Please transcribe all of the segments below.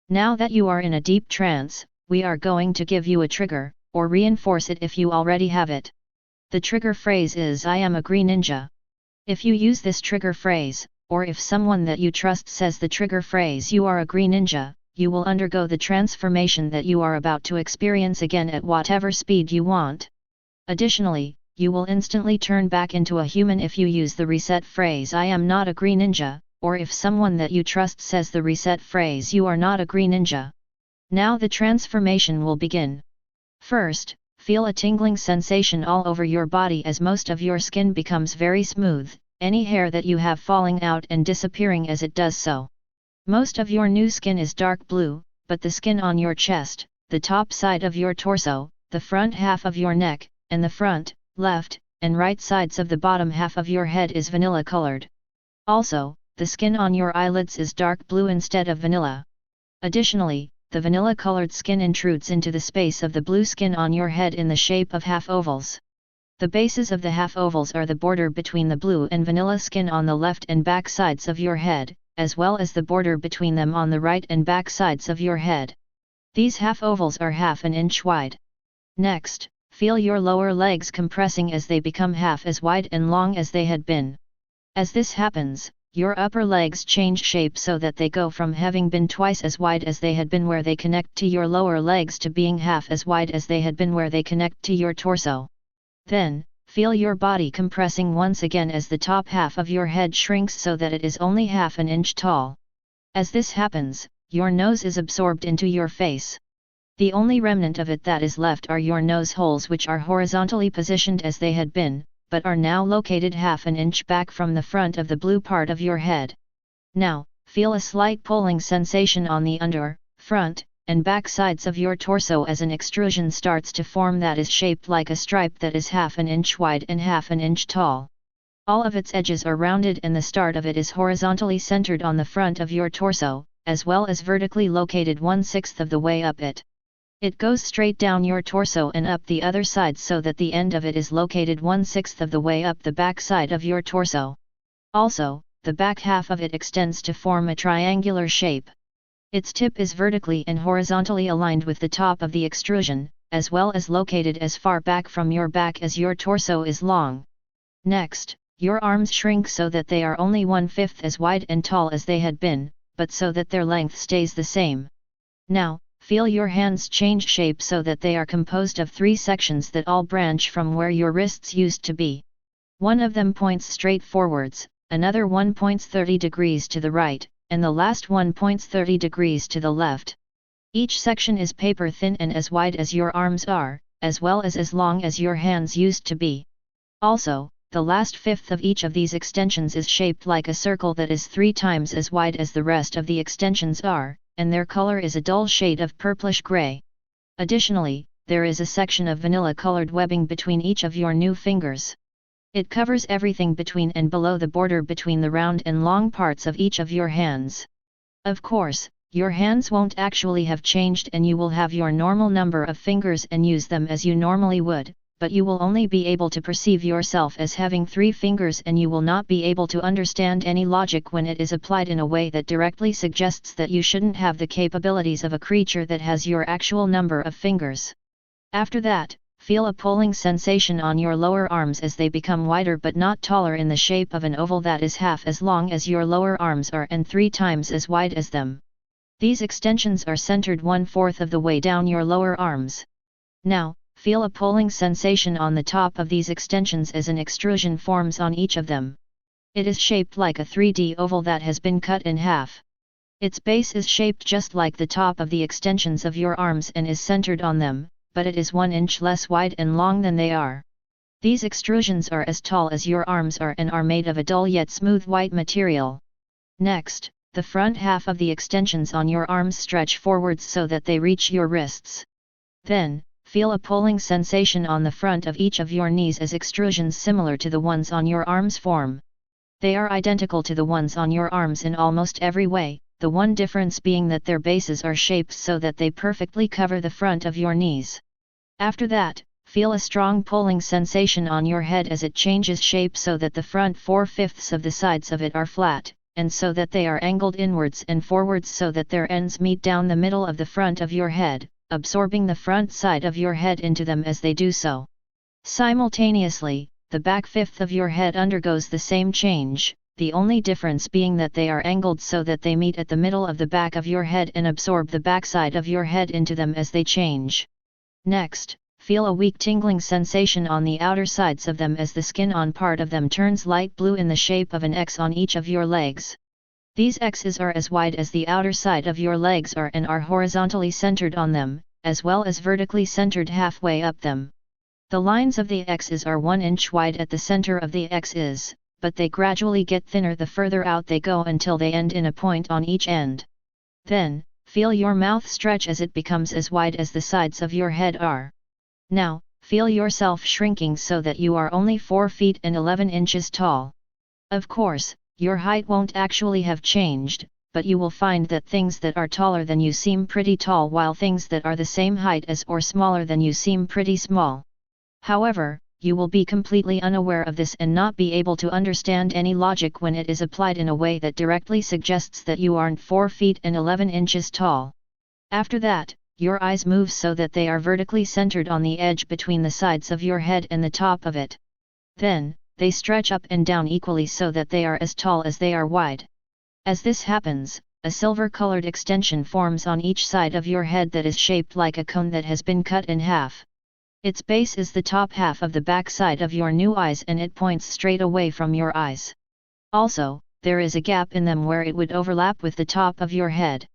Now that you are in a deep trance, we are going to give you a trigger, or reinforce it if you already have it. The trigger phrase is "I am a Greninja." If you use this trigger phrase, or if someone that you trust says the trigger phrase "you are a Greninja," you will undergo the transformation that you are about to experience again at whatever speed you want. Additionally, you will instantly turn back into a human if you use the reset phrase "I am not a Greninja," or if someone that you trust says the reset phrase "you are not a Greninja." Now the transformation will begin. First, feel a tingling sensation all over your body as most of your skin becomes very smooth, any hair that you have falling out and disappearing as it does so. Most of your new skin is dark blue, but the skin on your chest, the top side of your torso, the front half of your neck, and the front, left, and right sides of the bottom half of your head is vanilla colored. Also, the skin on your eyelids is dark blue instead of vanilla. Additionally, the vanilla-colored skin intrudes into the space of the blue skin on your head in the shape of half-ovals. The bases of the half-ovals are the border between the blue and vanilla skin on the left and back sides of your head, as well as the border between them on the right and back sides of your head. These half-ovals are half an inch wide. Next, feel your lower legs compressing as they become half as wide and long as they had been. As this happens, your upper legs change shape so that they go from having been twice as wide as they had been where they connect to your lower legs to being half as wide as they had been where they connect to your torso. Then, feel your body compressing once again as the top half of your head shrinks so that it is only half an inch tall. As this happens, your nose is absorbed into your face. The only remnant of it that is left are your nose holes, which are horizontally positioned as they had been, but are now located half an inch back from the front of the blue part of your head. Now, feel a slight pulling sensation on the under, front, and back sides of your torso as an extrusion starts to form that is shaped like a stripe that is half an inch wide and half an inch tall. All of its edges are rounded and the start of it is horizontally centered on the front of your torso, as well as vertically located 1/6 of the way up it. It goes straight down your torso and up the other side so that the end of it is located 1/6 of the way up the back side of your torso. Also, the back half of it extends to form a triangular shape. Its tip is vertically and horizontally aligned with the top of the extrusion, as well as located as far back from your back as your torso is long. Next, your arms shrink so that they are only 1/5 as wide and tall as they had been, but so that their length stays the same. Now, feel your hands change shape so that they are composed of 3 sections that all branch from where your wrists used to be. One of them points straight forwards, another one points 30 degrees to the right, and the last one points 30 degrees to the left. Each section is paper thin and as wide as your arms are, as well as long as your hands used to be. Also, the last fifth of each of these extensions is shaped like a circle that is 3 times as wide as the rest of the extensions are, and their color is a dull shade of purplish gray. Additionally, there is a section of vanilla-colored webbing between each of your new fingers. It covers everything between and below the border between the round and long parts of each of your hands. Of course, your hands won't actually have changed and you will have your normal number of fingers and use them as you normally would, but you will only be able to perceive yourself as having 3 fingers and you will not be able to understand any logic when it is applied in a way that directly suggests that you shouldn't have the capabilities of a creature that has your actual number of fingers. After that, feel a pulling sensation on your lower arms as they become wider but not taller in the shape of an oval that is half as long as your lower arms are and 3 times as wide as them. These extensions are centered 1/4 of the way down your lower arms. Now, feel a pulling sensation on the top of these extensions as an extrusion forms on each of them. It is shaped like a 3D oval that has been cut in half. Its base is shaped just like the top of the extensions of your arms and is centered on them, but it is 1 inch less wide and long than they are. These extrusions are as tall as your arms are and are made of a dull yet smooth white material. Next, the front half of the extensions on your arms stretch forwards so that they reach your wrists. Then, feel a pulling sensation on the front of each of your knees as extrusions similar to the ones on your arms form. They are identical to the ones on your arms in almost every way, the one difference being that their bases are shaped so that they perfectly cover the front of your knees. After that, feel a strong pulling sensation on your head as it changes shape so that the front 4/5 of the sides of it are flat, and so that they are angled inwards and forwards so that their ends meet down the middle of the front of your head, absorbing the front side of your head into them as they do so. Simultaneously, the back fifth of your head undergoes the same change, the only difference being that they are angled so that they meet at the middle of the back of your head and absorb the backside of your head into them as they change. Next, feel a weak tingling sensation on the outer sides of them as the skin on part of them turns light blue in the shape of an X on each of your legs. These X's are as wide as the outer side of your legs are and are horizontally centered on them, as well as vertically centered halfway up them. The lines of the X's are 1 inch wide at the center of the X's, but they gradually get thinner the further out they go until they end in a point on each end. Then, feel your mouth stretch as it becomes as wide as the sides of your head are. Now, feel yourself shrinking so that you are only 4 feet and 11 inches tall. Of course, your height won't actually have changed, but you will find that things that are taller than you seem pretty tall while things that are the same height as or smaller than you seem pretty small. However, you will be completely unaware of this and not be able to understand any logic when it is applied in a way that directly suggests that you aren't 4 feet and 11 inches tall. After that, your eyes move so that they are vertically centered on the edge between the sides of your head and the top of it. Then, they stretch up and down equally so that they are as tall as they are wide. As this happens, a silver-colored extension forms on each side of your head that is shaped like a cone that has been cut in half. Its base is the top half of the back side of your new eyes and it points straight away from your eyes. Also, there is a gap in them where it would overlap with the top of your head.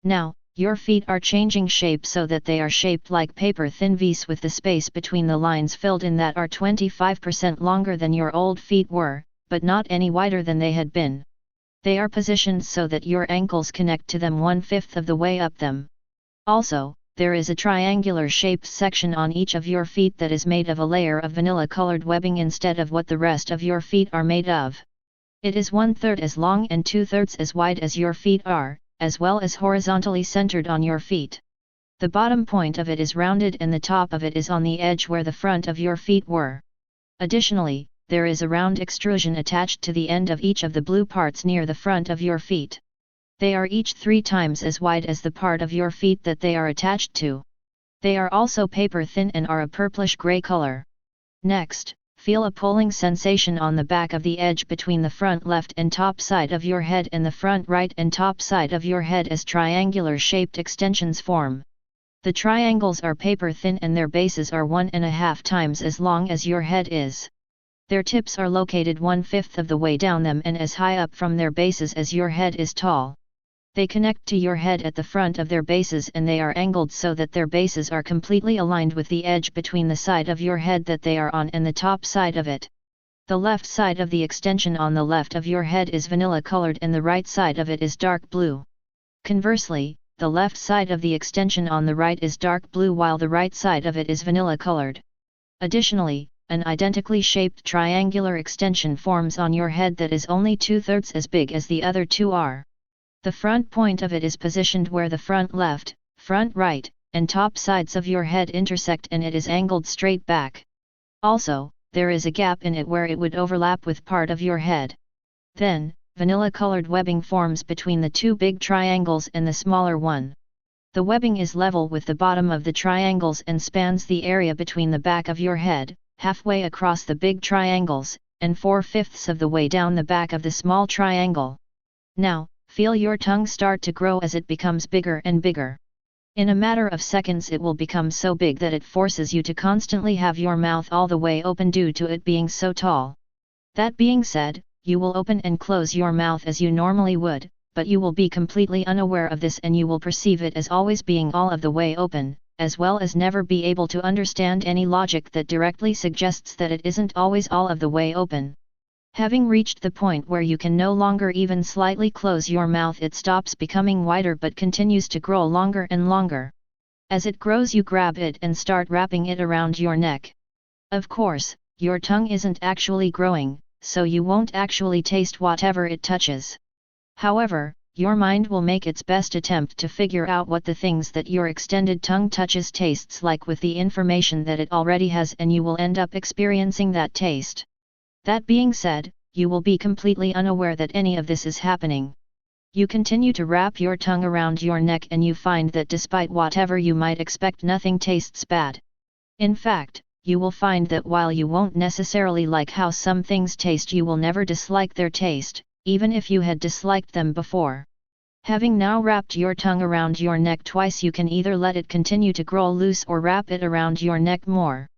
Now, your feet are changing shape so that they are shaped like paper-thin V's with the space between the lines filled in that are 25% longer than your old feet were, but not any wider than they had been. They are positioned so that your ankles connect to them 1/5 of the way up them. Also, there is a triangular-shaped section on each of your feet that is made of a layer of vanilla-colored webbing instead of what the rest of your feet are made of. It is 1/3 as long and 2/3 as wide as your feet are, as well as horizontally centered on your feet. The bottom point of it is rounded and the top of it is on the edge where the front of your feet were. Additionally, there is a round extrusion attached to the end of each of the blue parts near the front of your feet. They are each 3 times as wide as the part of your feet that they are attached to. They are also paper-thin and are a purplish-gray color. Next, feel a pulling sensation on the back of the edge between the front left and top side of your head and the front right and top side of your head as triangular-shaped extensions form. The triangles are paper-thin and their bases are 1.5 times as long as your head is. Their tips are located 1/5 of the way down them and as high up from their bases as your head is tall. They connect to your head at the front of their bases and they are angled so that their bases are completely aligned with the edge between the side of your head that they are on and the top side of it. The left side of the extension on the left of your head is vanilla colored and the right side of it is dark blue. Conversely, the left side of the extension on the right is dark blue while the right side of it is vanilla colored. Additionally, an identically shaped triangular extension forms on your head that is only 2/3 as big as the other two are. The front point of it is positioned where the front left, front right, and top sides of your head intersect and it is angled straight back. Also, there is a gap in it where it would overlap with part of your head. Then, vanilla-colored webbing forms between the 2 big triangles and the smaller one. The webbing is level with the bottom of the triangles and spans the area between the back of your head, halfway across the big triangles, and 4/5 of the way down the back of the small triangle. Now, feel your tongue start to grow as it becomes bigger and bigger. In a matter of seconds it will become so big that it forces you to constantly have your mouth all the way open due to it being so tall. That being said, you will open and close your mouth as you normally would, but you will be completely unaware of this and you will perceive it as always being all of the way open, as well as never be able to understand any logic that directly suggests that it isn't always all of the way open. Having reached the point where you can no longer even slightly close your mouth, it stops becoming wider but continues to grow longer and longer. As it grows, you grab it and start wrapping it around your neck. Of course, your tongue isn't actually growing, so you won't actually taste whatever it touches. However, your mind will make its best attempt to figure out what the things that your extended tongue touches tastes like with the information that it already has, and you will end up experiencing that taste. That being said, you will be completely unaware that any of this is happening. You continue to wrap your tongue around your neck and you find that despite whatever you might expect, nothing tastes bad. In fact, you will find that while you won't necessarily like how some things taste, you will never dislike their taste, even if you had disliked them before. Having now wrapped your tongue around your neck twice, you can either let it continue to grow loose or wrap it around your neck more.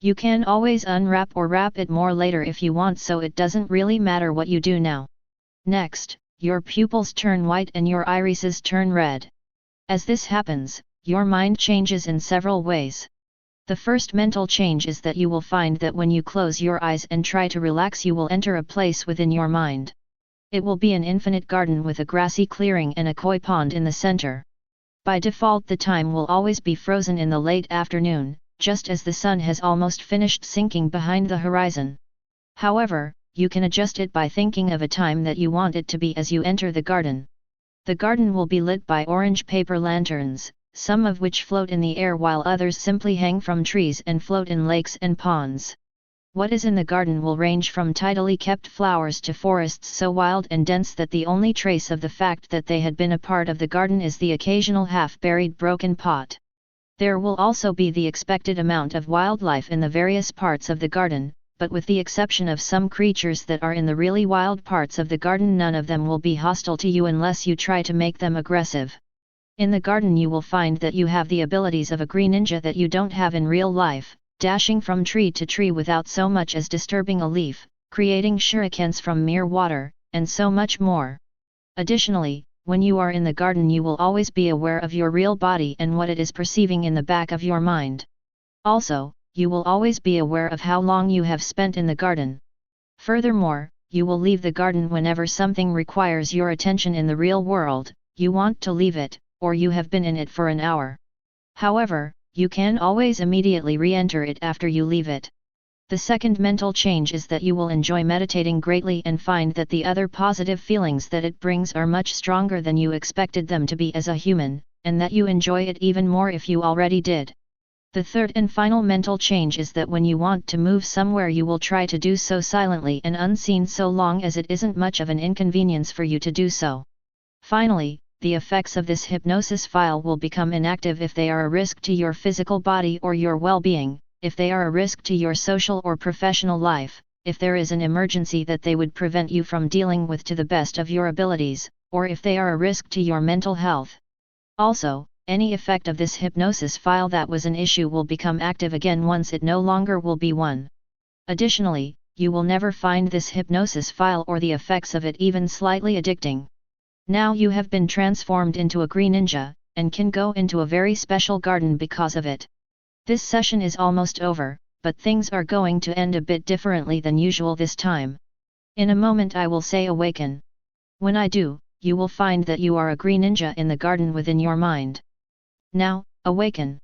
You can always unwrap or wrap it more later if you want, so it doesn't really matter what you do now. Next, your pupils turn white and your irises turn red. As this happens, your mind changes in several ways. The first mental change is that you will find that when you close your eyes and try to relax, you will enter a place within your mind. It will be an infinite garden with a grassy clearing and a koi pond in the center. By default, the time will always be frozen in the late afternoon, just as the sun has almost finished sinking behind the horizon. However, you can adjust it by thinking of a time that you want it to be as you enter the garden. The garden will be lit by orange paper lanterns, some of which float in the air while others simply hang from trees and float in lakes and ponds. What is in the garden will range from tidily kept flowers to forests so wild and dense that the only trace of the fact that they had been a part of the garden is the occasional half-buried broken pot. There will also be the expected amount of wildlife in the various parts of the garden, but with the exception of some creatures that are in the really wild parts of the garden, none of them will be hostile to you unless you try to make them aggressive. In the garden you will find that you have the abilities of a Greninja that you don't have in real life, dashing from tree to tree without so much as disturbing a leaf, creating shurikens from mere water, and so much more. Additionally, when you are in the garden you will always be aware of your real body and what it is perceiving in the back of your mind. Also, you will always be aware of how long you have spent in the garden. Furthermore, you will leave the garden whenever something requires your attention in the real world, you want to leave it, or you have been in it for an hour. However, you can always immediately re-enter it after you leave it. The second mental change is that you will enjoy meditating greatly and find that the other positive feelings that it brings are much stronger than you expected them to be as a human, and that you enjoy it even more if you already did. The third and final mental change is that when you want to move somewhere you will try to do so silently and unseen so long as it isn't much of an inconvenience for you to do so. Finally, the effects of this hypnosis file will become inactive if they are a risk to your physical body or your well-being, if they are a risk to your social or professional life, if there is an emergency that they would prevent you from dealing with to the best of your abilities, or if they are a risk to your mental health. Also, any effect of this hypnosis file that was an issue will become active again once it no longer will be one. Additionally, you will never find this hypnosis file or the effects of it even slightly addicting. Now you have been transformed into a Greninja, and can go into a very special garden because of it. This session is almost over, but things are going to end a bit differently than usual this time. In a moment I will say awaken. When I do, you will find that you are a Greninja in the garden within your mind. Now, awaken.